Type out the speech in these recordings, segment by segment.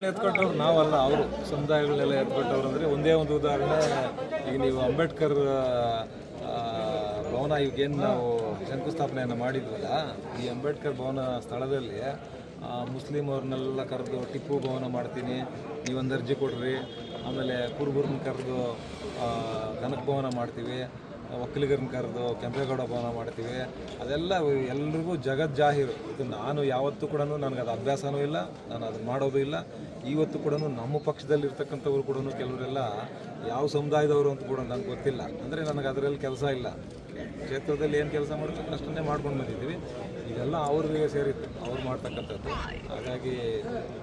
ಎತ್ಕೊಟ್ಟವ್ರು ನಾವಲ್ಲ, ಅವರು ಸಮುದಾಯಗಳನ್ನೆಲ್ಲ ಎತ್ಕೊಟ್ಟವ್ರು. ಅಂದರೆ ಒಂದೇ ಒಂದು ಉದಾಹರಣೆ, ಈಗ ನೀವು ಅಂಬೇಡ್ಕರ್ ಭವನ ಈಗೇನು ನಾವು ಶಂಕುಸ್ಥಾಪನೆಯನ್ನು ಮಾಡಿದ್ವಲ್ಲ, ಈ ಅಂಬೇಡ್ಕರ್ ಭವನ ಸ್ಥಳದಲ್ಲಿ ಮುಸ್ಲಿಂ ಅವ್ರನ್ನೆಲ್ಲ ಕರೆದು ಟಿಪ್ಪು ಭವನ ಮಾಡ್ತೀನಿ, ನೀವೊಂದು ಅರ್ಜಿ ಕೊಡ್ರಿ, ಆಮೇಲೆ ಕುರುಬರನ್ನ ಕರೆದು ಕನಕ ಭವನ ಮಾಡ್ತೀವಿ, ಒಕ್ಕಲಿಗರನ್ನ ಕರೆದು ಕೆಂಪೇಗೌಡ ಭವನ ಮಾಡ್ತೀವಿ, ಅದೆಲ್ಲ ಎಲ್ರಿಗೂ ಜಗಜ್ಜಾಹೀರು. ಇದು ನಾನು ಯಾವತ್ತೂ ಕೂಡ ನನಗೆ ಅದು ಅಭ್ಯಾಸನೂ ಇಲ್ಲ, ನಾನು ಅದನ್ನು ಮಾಡೋದು ಇಲ್ಲ. ಇವತ್ತು ಕೂಡ ನಮ್ಮ ಪಕ್ಷದಲ್ಲಿರ್ತಕ್ಕಂಥವ್ರು ಕೂಡ ಕೆಲವರೆಲ್ಲ ಯಾವ ಸಮುದಾಯದವರು ಅಂತ ಕೂಡ ನನಗೆ ಗೊತ್ತಿಲ್ಲ. ಅಂದರೆ ನನಗೆ ಅದರಲ್ಲಿ ಕೆಲಸ ಇಲ್ಲ, ಕ್ಷೇತ್ರದಲ್ಲಿ ಏನು ಕೆಲಸ ಮಾಡಬೇಕು ಅಷ್ಟನ್ನೇ ಮಾಡ್ಕೊಂಡು ಬಂದಿದ್ದೀವಿ. ಇದೆಲ್ಲ ಅವ್ರಿಗೆ ಸೇರಿತ್ತು, ಅವ್ರು ಮಾಡ್ತಕ್ಕಂಥದ್ದು. ಹಾಗಾಗಿ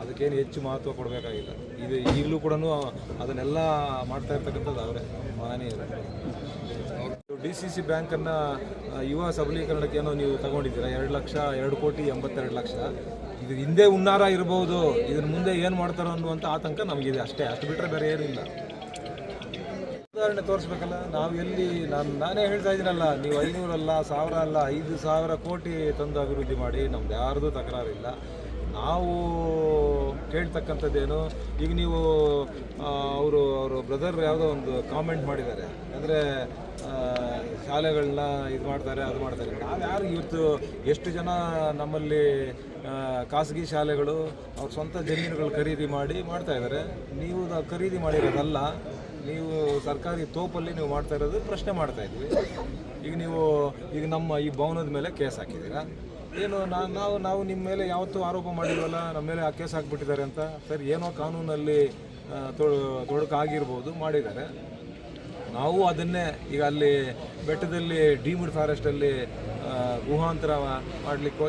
ಅದಕ್ಕೇನು ಹೆಚ್ಚು ಮಹತ್ವ ಕೊಡಬೇಕಾಗಿಲ್ಲ. ಇದು ಈಗಲೂ ಕೂಡ ಅದನ್ನೆಲ್ಲ ಮಾಡ್ತಾ ಇರ್ತಕ್ಕಂಥದ್ದು ಅವರೇ, ಮಾನೀಯರು. DCC ಬ್ಯಾಂಕನ್ನು ಯುವ ಸಬಲೀಕರಣಕ್ಕೆ ಏನೋ ನೀವು ತಗೊಂಡಿದ್ದೀರಾ, 2,82,82,00,000. ಇದು ಹಿಂದೆ ಹುನ್ನಾರ ಇರ್ಬೋದು, ಇದನ್ನು ಮುಂದೆ ಏನು ಮಾಡ್ತಾರೋ ಅನ್ನುವಂಥ ಆತಂಕ ನಮಗಿದೆ ಅಷ್ಟೇ. ಅಷ್ಟು ಬಿಟ್ಟರೆ ಬೇರೆ ಏನಿಲ್ಲ. ಉದಾಹರಣೆ ತೋರಿಸ್ಬೇಕಲ್ಲ. ನಾವು ಎಲ್ಲಿ ನಾನೇ ಹೇಳ್ತಾ ಇದ್ದೀನಲ್ಲ, ನೀವು 500 ಅಲ್ಲ, 1000 ಅಲ್ಲ, 5,000 ಕೋಟಿ ತಂದು ಅಭಿವೃದ್ಧಿ ಮಾಡಿ, ನಮ್ದು ಯಾರ್ದು ತಕರಾರಿಲ್ಲ. ನಾವು ಕೇಳ್ತಕ್ಕಂಥದ್ದೇನು, ಈಗ ನೀವು ಅವರು ಬ್ರದರ್ ಯಾವುದೋ ಒಂದು ಕಾಮೆಂಟ್ ಮಾಡಿದ್ದಾರೆ, ಅಂದರೆ ಶಾಲೆಗಳನ್ನ ಇದು ಮಾಡ್ತಾರೆ, ಅದು ಮಾಡ್ತಾರೆ. ನಾವು ಯಾರು ಇವತ್ತು ಎಷ್ಟು ಜನ ನಮ್ಮಲ್ಲಿ ಖಾಸಗಿ ಶಾಲೆಗಳು ಅವ್ರ ಸ್ವಂತ ಜಮೀನುಗಳು ಖರೀದಿ ಮಾಡಿ ಮಾಡ್ತಾ ಇದ್ದಾರೆ. ನೀವು ಖರೀದಿ ಮಾಡಿರೋದಲ್ಲ, ನೀವು ಸರ್ಕಾರಿ ತೋಪಲ್ಲಿ ನೀವು ಮಾಡ್ತಾ ಇರೋದು ಪ್ರಶ್ನೆ ಮಾಡ್ತಾ ಇದ್ವಿ. ಈಗ ನಮ್ಮ ಈ ಭವನದ ಮೇಲೆ ಕೇಸ್ ಹಾಕಿದ್ದೀರಾ. ಏನು ನಾವು ನಿಮ್ಮ ಮೇಲೆ ಯಾವತ್ತೂ ಆರೋಪ ಮಾಡಿಲ್ವಲ್ಲ, ನಮ್ಮ ಮೇಲೆ ಆ ಕೇಸ್ ಹಾಕ್ಬಿಟ್ಟಿದ್ದಾರೆ ಅಂತ. ಸರ್, ಏನೋ ಕಾನೂನಲ್ಲಿ ತೊಡಕಾಗಿರ್ಬೋದು, ಮಾಡಿದ್ದಾರೆ. ನಾವು ಅದನ್ನೇ ಈಗ ಅಲ್ಲಿ ಬೆಟ್ಟದಲ್ಲಿ ಡೀಮ್ಡ್ ಫಾರೆಸ್ಟಲ್ಲಿ ಗುಹಾಂತರ ಮಾಡಲಿಕ್ಕೆ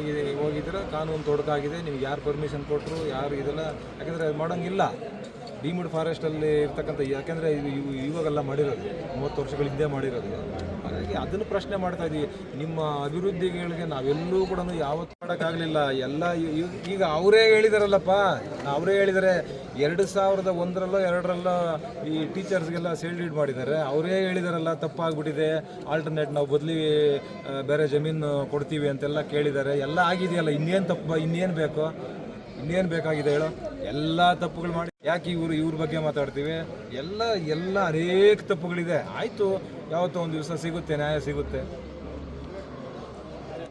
ಹೋಗಿದ್ರೆ ಕಾನೂನು ತೊಡಕಾಗಿದೆ. ನಿಮ್ಗೆ ಯಾರು ಪರ್ಮಿಷನ್ ಕೊಟ್ಟರು, ಯಾರು ಇದೆಲ್ಲ, ಯಾಕೆಂದರೆ ಅದು ಮಾಡೋಂಗಿಲ್ಲ. ಡೀಮ್ಡ್ ಫಾರೆಸ್ಟಲ್ಲಿ ಇರ್ತಕ್ಕಂಥ, ಯಾಕೆಂದರೆ ಇದು ಇವಾಗೆಲ್ಲ ಮಾಡಿರೋದು 30 ವರ್ಷಗಳ ಹಿಂದೆ ಮಾಡಿರೋದು. ಹಾಗಾಗಿ ಅದನ್ನು ಪ್ರಶ್ನೆ ಮಾಡ್ತಾ ಇದ್ದೀವಿ. ನಿಮ್ಮ ಅಭಿವೃದ್ಧಿಗಳಿಗೆ ನಾವೆಲ್ಲೂ ಕೂಡ ಯಾವತ್ತೂ ಮಾಡೋಕ್ಕಾಗಲಿಲ್ಲ. ಎಲ್ಲ ಈಗ ಅವರೇ ಹೇಳಿದಾರಲ್ಲಪ್ಪ, ಅವರೇ ಹೇಳಿದ್ದಾರೆ 2001ರಲ್ಲೋ 2ರಲ್ಲೋ ಈ ಟೀಚರ್ಸ್ಗೆಲ್ಲ ಸೇಲ್ ಮಾಡಿದ್ದಾರೆ. ಅವರೇ ಹೇಳಿದಾರಲ್ಲ, ತಪ್ಪಾಗ್ಬಿಟ್ಟಿದೆ, ಆಲ್ಟರ್ನೇಟ್ ನಾವು ಬದಲಿ ಬೇರೆ ಜಮೀನು ಕೊಡ್ತೀವಿ ಅಂತೆಲ್ಲ ಕೇಳಿದ್ದಾರೆ. ಎಲ್ಲ ಆಗಿದೆಯಲ್ಲ, ಇನ್ನೇನು ಬೇಕಾಗಿದೆ ಹೇಳೋ? ಎಲ್ಲ ತಪ್ಪುಗಳು ಮಾಡಿ ಯಾಕೆ ಇವ್ರ ಬಗ್ಗೆ ಮಾತಾಡ್ತೀವಿ? ಎಲ್ಲ ಅನೇಕ ತಪ್ಪುಗಳಿದೆ. ಆಯಿತು, ಯಾವತ್ತೋ ಒಂದು ದಿವಸ ಸಿಗುತ್ತೆ, ನ್ಯಾಯ ಸಿಗುತ್ತೆ.